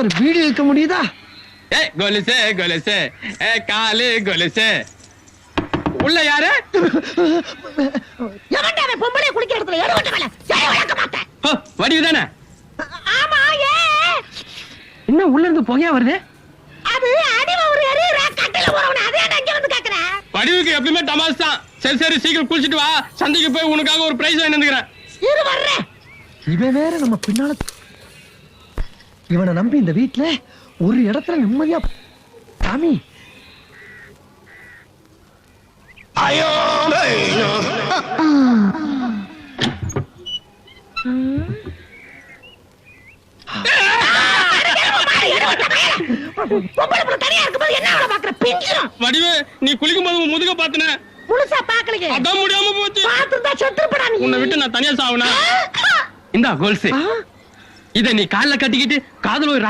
ஒரு வீடு இருக்க முடியுதா? கொலுசே கொலுசே காலு கொலுசே. உள்ள யாரு? எவன்டா பொம்பளை குளிக்கிற இடத்துல எடுவட்ட மேல சரி வளக்க மாட்டேன். வடிவுதானே? ஆமா. என்ன உள்ள இருந்து புகையா வருது? அது அடிவ ஒரு எரியற கட்டல போறவனே அதே அங்க வந்து கேக்குற. வடிவுக்கு எப்பவுமே தமாஷ் தான். சரி சரி சீக்கிரம் குளிச்சிட்டு வா, சந்தைக்கு போய் உனக்காக ஒரு பிரைஸ் வாங்கி வந்துக்கிறேன். இரு வர்றேன். இவன் வேற நம்ம பின்னால. இவனை நம்பி இந்த வீட்டுல ஒரு இடத்துல நிம்மதியா சாமி. ஐயோ வடிவு, நீ குளிக்கும் போது முதுக பாத்துன. முழுசா பாக்கலங்க. அதான் முடியாம போச்சு. பாத்துட்டா செத்துறடா நீ. உன்னை விட்டு நான் தனியா சாவனா? இந்தா கோல்ஸ். இத நீ கால்ல கட்டிக்கிட்டு காதுல ஒரு